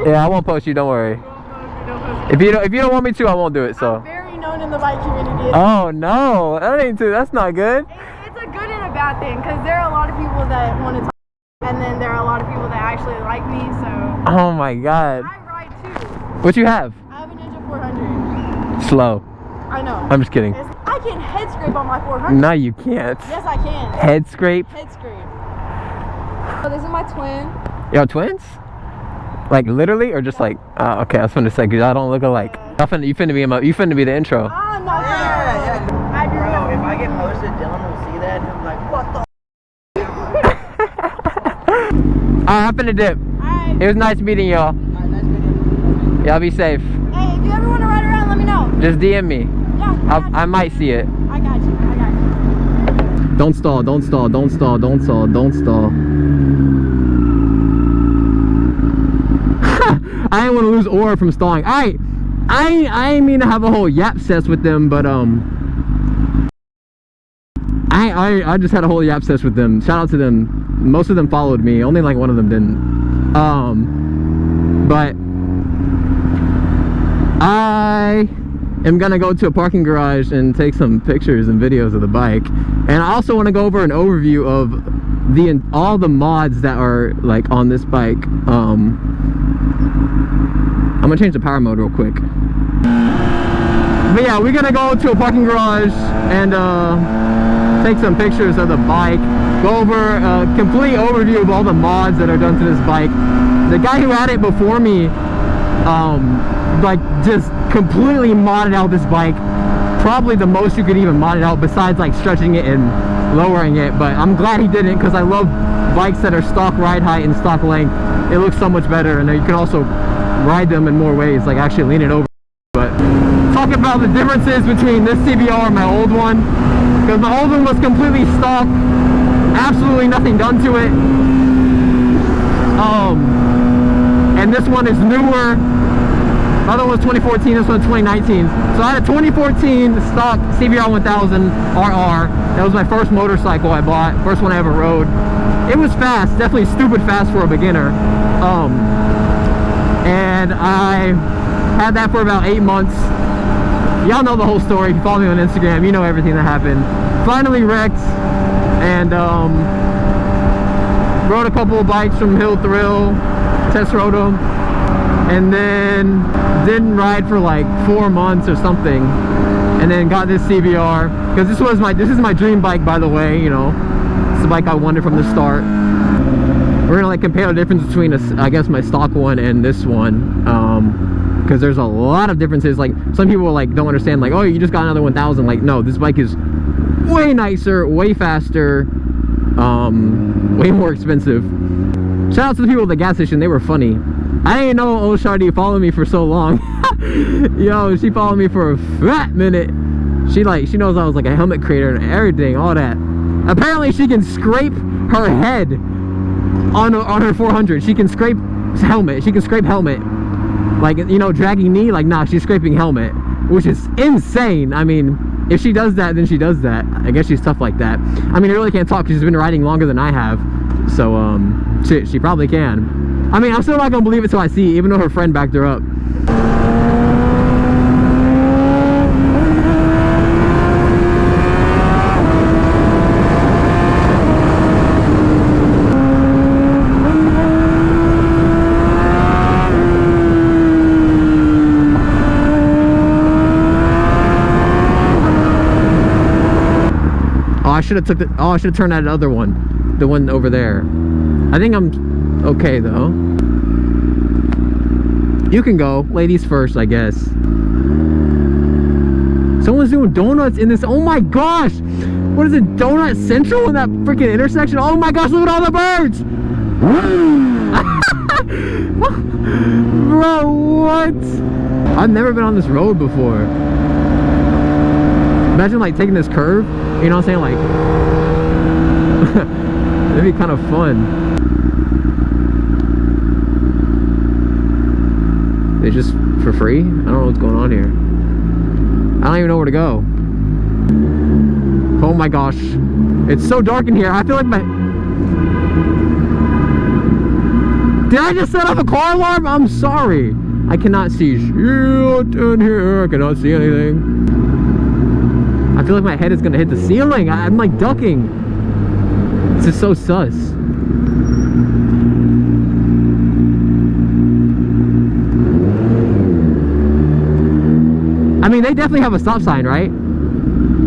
Yeah, I won't post you. Don't worry. If you don't want me to, I won't do it. So. I'm very known in the bike community. Oh no, that ain't too. That's not good. It's a good and a bad thing because there are a lot of people that want to talk, and then there are a lot of people that actually like me. So. Oh my god. I ride too. What you have? I have a Ninja 400. Slow. I know. I'm just kidding. I can head scrape on my 400. No, you can't. Yes, I can. Head scrape? Head scrape. Oh, this is my twin. Yo, twins? Like literally, or just like? Okay, I was finna say because I don't look alike. You finna be the intro. Ah, no. Yeah. Bro, if I get posted, Dylan will see that and he'll be like, what the? I'm finna dip. Alright. It was nice meeting y'all. Alright, nice meeting you. Y'all be safe. Hey, if you ever want to ride around, let me know. Just DM me. Yeah. I might see it. I got you. Don't stall. Don't stall. Don't stall. Don't stall. Don't stall. I didn't want to lose Aura from stalling. I ain't mean to have a whole yap sess with them, but I just had a whole yap sess with them. Shout out to them. Most of them followed me. Only like one of them didn't. But I am gonna go to a parking garage and take some pictures and videos of the bike, and I also want to go over an overview of all the mods that are like on this bike. I'm gonna change the power mode real quick. But yeah, we're gonna go to a parking garage and take some pictures of the bike, go over a complete overview of all the mods that are done to this bike. The guy who had it before me like just completely modded out this bike, probably the most you could even mod it out besides like stretching it and lowering it. But I'm glad he didn't, because I love bikes that are stock ride height and stock length. It looks so much better, and you can also ride them in more ways, like actually lean it over. But talk about the differences between this CBR and my old one, because my old one was completely stock, absolutely nothing done to it. And this one is newer. The other one's 2014, this one's 2019. So I had a 2014 stock CBR1000RR. That was my first motorcycle I bought, first one I ever rode. It was fast, definitely stupid fast for a beginner. And I had that for about 8 months. Y'all know the whole story. If you follow me on Instagram, you know everything that happened. Finally wrecked, and rode a couple of bikes from Hill Thrill, test rode them, and then didn't ride for like 4 months or something, and then got this CBR, because this is my dream bike, by the way. You know, it's the bike I wanted from the start. We're gonna like compare the difference between I guess my stock one and this one, because there's a lot of differences. Like some people like don't understand, like, oh, you just got another 1000. Like, no, this bike is way nicer, way faster, way more expensive. Shout out to the people at the gas station, they were funny. I didn't know old Shardy followed me for so long. Yo, she followed me for a fat minute. She knows I was like a helmet creator and everything, all that. Apparently she can scrape her head on her 400. She can scrape helmet. She can scrape helmet. Like, you know, dragging knee. Like, nah, she's scraping helmet, which is insane. I mean, if she does that, then she does that. I guess she's tough like that. I mean, I really can't talk because she's been riding longer than I have. So, she probably can. I mean, I'm still not gonna believe it till I see, even though her friend backed her up. I should have turned that other one, the one over there. I think I'm okay though. You can go, ladies first, I guess. Someone's doing donuts in this. Oh my gosh, what is it, Donut Central in that freaking intersection? Oh my gosh, look at all the birds. Bro, what? I've never been on this road before. Imagine like taking this curve, you know what I'm saying? Like, it'd be kind of fun. It's just for free? I don't know what's going on here. I don't even know where to go. Oh my gosh. It's so dark in here. I feel like Did I just set off a car alarm? I'm sorry. I cannot see shit in here. I cannot see anything. I feel like my head is gonna hit the ceiling. I'm like ducking. This is so sus. I mean, they definitely have a stop sign, right?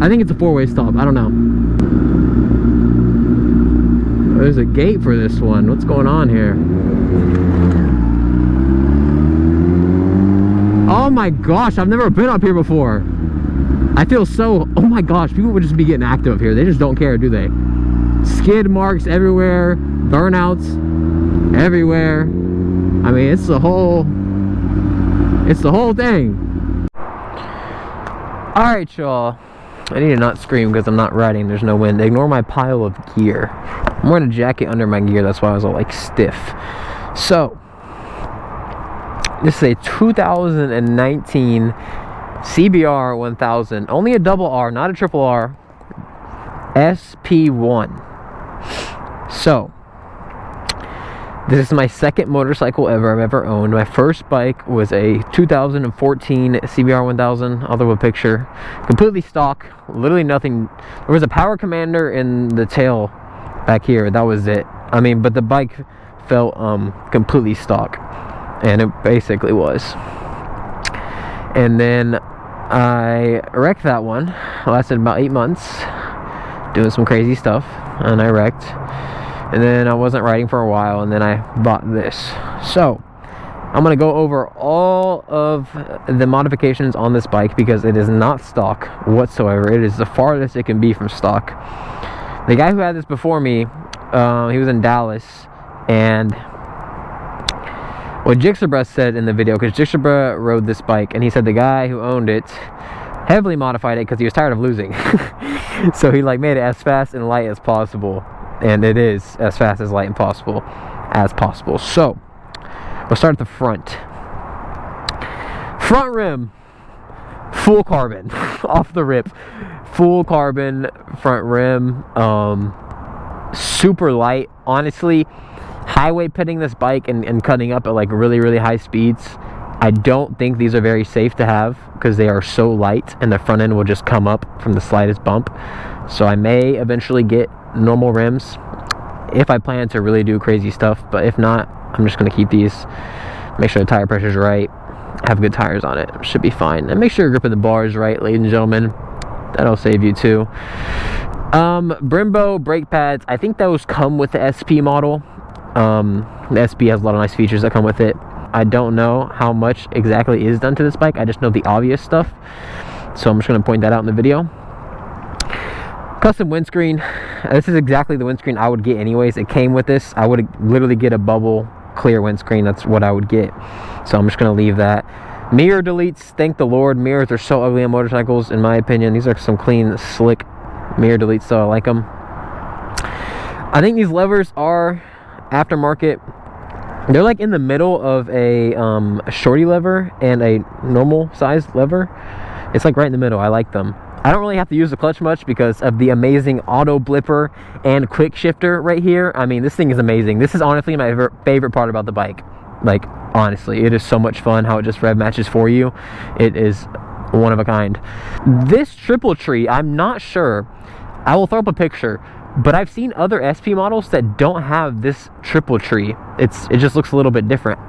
I think it's a four-way stop. I don't know. There's a gate for this one. What's going on here? Oh my gosh, I've never been up here before. I feel so, oh my gosh, people would just be getting active up here. They just don't care, do they? Skid marks everywhere, burnouts everywhere. I mean, it's the whole thing. All right, y'all. I need to not scream because I'm not riding. There's no wind. Ignore my pile of gear. I'm wearing a jacket under my gear. That's why I was all like stiff. So, this is a 2019 CBR1000. Only a double R, not a triple R. SP1. So, this is my second motorcycle I've ever owned. My first bike was a 2014 CBR1000. I'll throw a picture. Completely stock, literally nothing. There was a power commander in the tail back here. That was it. I mean, but the bike felt completely stock, and it basically was. And then I wrecked that one. It lasted about 8 months, doing some crazy stuff, and I wrecked. And then I wasn't riding for a while, and then I bought this. So I'm gonna go over all of the modifications on this bike because it is not stock whatsoever. It is the farthest it can be from stock. The guy who had this before me, he was in Dallas, and what Jixabra said in the video, because Jixabra rode this bike, and he said the guy who owned it heavily modified it because he was tired of losing. So he like made it as fast and light as possible. And it is as fast, as light, and possible as possible. So, we'll start at the front. Front rim, full carbon, off the rip. Full carbon front rim, super light. Honestly, highway pitting this bike and cutting up at like really, really high speeds, I don't think these are very safe to have because they are so light and the front end will just come up from the slightest bump. So I may eventually get normal rims if I plan to really do crazy stuff, but if not, I'm just going to keep these, make sure the tire pressure is right, have good tires on it, should be fine. And make sure your grip of the bar is right, ladies and gentlemen. That'll save you too. Brembo brake pads, I think those come with the SP model. The SP has a lot of nice features that come with it. I don't know how much exactly is done to this bike. I just know the obvious stuff, so I'm just going to point that out in the video. Custom windscreen. This is exactly the windscreen I would get anyways. It came with this. I would literally get a bubble clear windscreen. That's what I would get, so I'm just going to leave that. Mirror deletes, thank the Lord. Mirrors are so ugly on motorcycles, in my opinion. These are some clean, slick mirror deletes, so I like them. I think these levers are aftermarket. They're like in the middle of a shorty lever and a normal sized lever. It's like right in the middle. I like them. I don't really have to use the clutch much because of the amazing auto blipper and quick shifter right here. I mean, this thing is amazing. This is honestly my favorite part about the bike. Like, honestly, it is so much fun how it just rev matches for you. It is one of a kind. This triple tree, I'm not sure. I will throw up a picture, but I've seen other SP models that don't have this triple tree. It just looks a little bit different.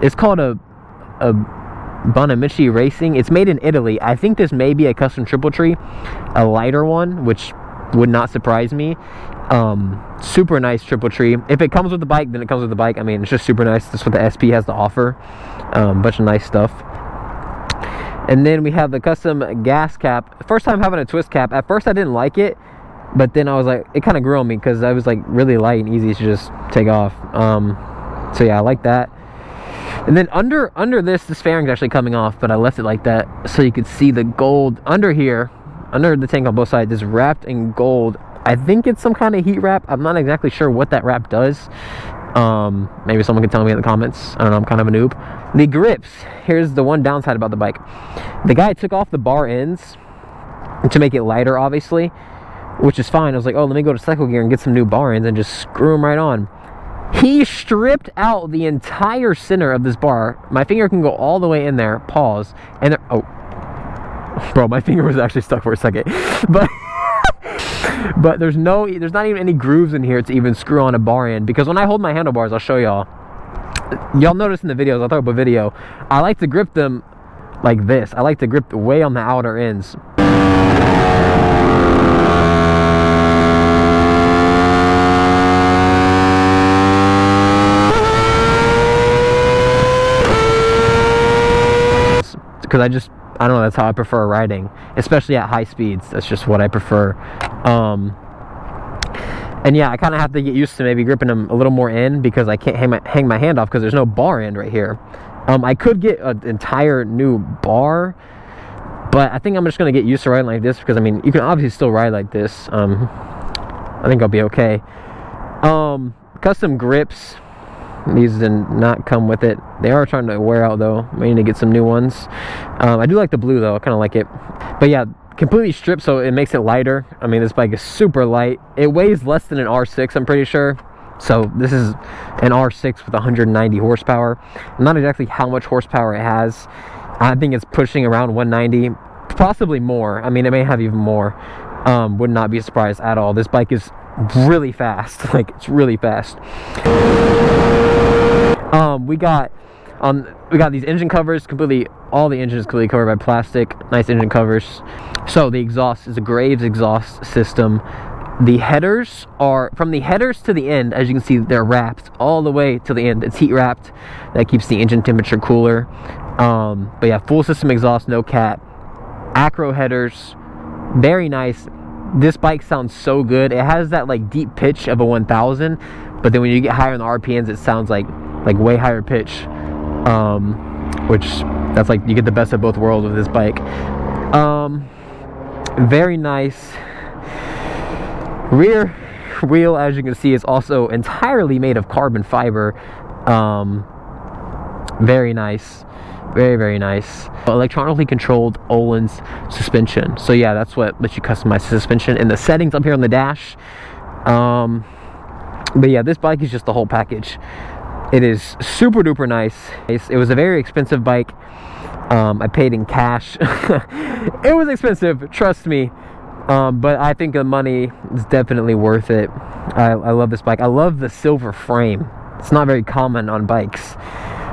It's called a Bonamici Racing. It's made in Italy. I think this may be a custom triple tree, a lighter one, which would not surprise me. Super nice triple tree. If it comes with the bike, then it comes with the bike. I mean, it's just super nice. That's what the SP has to offer. Bunch of nice stuff. And then we have the custom gas cap. First time having a twist cap. At first I didn't like it, but then I was like, it kind of grew on me because I was like really light and easy to just take off. So yeah, I like that. And then under this fairing's actually coming off, but I left it like that so you could see the gold under here, under the tank on both sides, is wrapped in gold. I think it's some kind of heat wrap. I'm not exactly sure what that wrap does. Maybe someone can tell me in the comments. I don't know, I'm kind of a noob. The grips, here's the one downside about the bike. The guy took off the bar ends to make it lighter, obviously, which is fine. I was like, oh, let me go to cycle gear and get some new bar ends and just screw them right on. He stripped out the entire center of this bar. My finger can go all the way in there. Pause. And there, oh, bro, my finger was actually stuck for a second. But there's not even any grooves in here to even screw on a bar in, because when I hold my handlebars, I'll show y'all. Y'all notice in the videos, I'll throw up a video, I like to grip them like this. I like to grip way on the outer ends. Because I don't know, that's how I prefer riding, especially at high speeds. That's just what I prefer. And yeah, I kind of have to get used to maybe gripping them a little more in, because I can't hang my hand off because there's no bar end right here. I could get an entire new bar, but I think I'm just going to get used to riding like this, because I mean, you can obviously still ride like this. I think I'll be okay. Custom grips, these did not come with it. They are trying to wear out though. I need to get some new ones. I do like the blue though, I kind of like it. But yeah, completely stripped, so it makes it lighter. I mean, this bike is super light. It weighs less than an R6, I'm pretty sure. So this is an R6 with 190 horsepower. Not exactly how much horsepower it has. I think it's pushing around 190, possibly more. I mean, it may have even more. Would not be surprised at all. This bike is really fast. Like, it's really fast. We got these engine covers, all the engine is completely covered by plastic. Nice engine covers. So the exhaust is a Graves exhaust system. The headers are, from the headers to the end, as you can see, they're wrapped all the way to the end. It's heat wrapped. That keeps the engine temperature cooler. But yeah, full system exhaust, no cap. Acro headers, very nice. This bike sounds so good. It has that like deep pitch of a 1000, but then when you get higher in the RPMs, it sounds like way higher pitch. Which, that's like, you get the best of both worlds with this bike. Very nice. Rear wheel, as you can see, is also entirely made of carbon fiber. Very nice. Very, very nice. Electronically controlled Öhlins suspension. So yeah, that's what lets you customize the suspension in the settings up here on the dash. But yeah, this bike is just the whole package. It is super duper nice. It was a very expensive bike. I paid in cash. It was expensive, trust me. But I think the money is definitely worth it. I love this bike. I love the silver frame. It's not very common on bikes.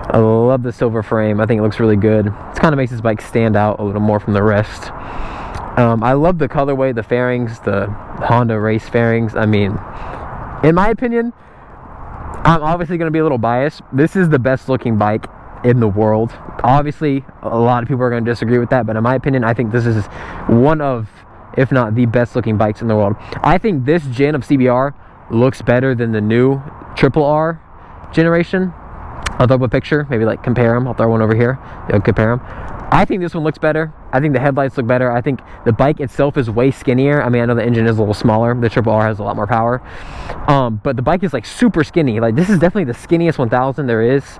I love the silver frame. I think it looks really good. It kind of makes this bike stand out a little more from the rest. I love the colorway, the fairings, the Honda race fairings. I mean, in my opinion, I'm obviously going to be a little biased. This is the best looking bike in the world. Obviously, a lot of people are going to disagree with that, but in my opinion, I think this is one of, if not the best looking bikes in the world. I think this gen of CBR looks better than the new RRR generation. I'll throw up a picture, maybe like compare them. I'll throw one over here. You'll compare them. I think this one looks better. I think the headlights look better. I think the bike itself is way skinnier. I mean, I know the engine is a little smaller. The RRR has a lot more power. But the bike is like super skinny. Like, this is definitely the skinniest 1000 there is.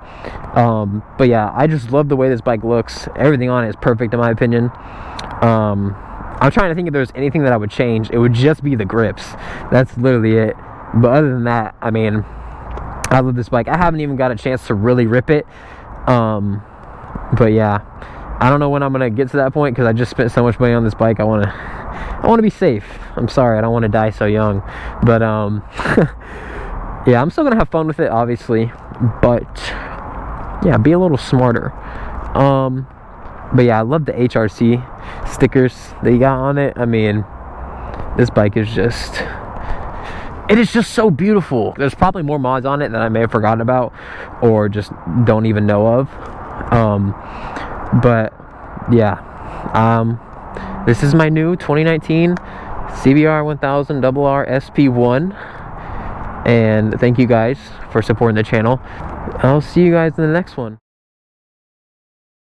But yeah, I just love the way this bike looks. Everything on it is perfect in my opinion. I'm trying to think if there's anything that I would change. It would just be the grips. That's literally it. But other than that, I mean, I love this bike. I haven't even got a chance to really rip it. But yeah, I don't know when I'm gonna get to that point, because I just spent so much money on this bike. I want to be safe. I'm sorry, I don't want to die so young. But yeah, I'm still gonna have fun with it, obviously. But yeah, be a little smarter. But yeah, I love the HRC stickers they got on it. I mean, this bike is just, it is just so beautiful. There's probably more mods on it that I may have forgotten about or just don't even know of. But yeah, this is my new 2019 CBR1000RR SP1. And thank you guys for supporting the channel. I'll see you guys in the next one.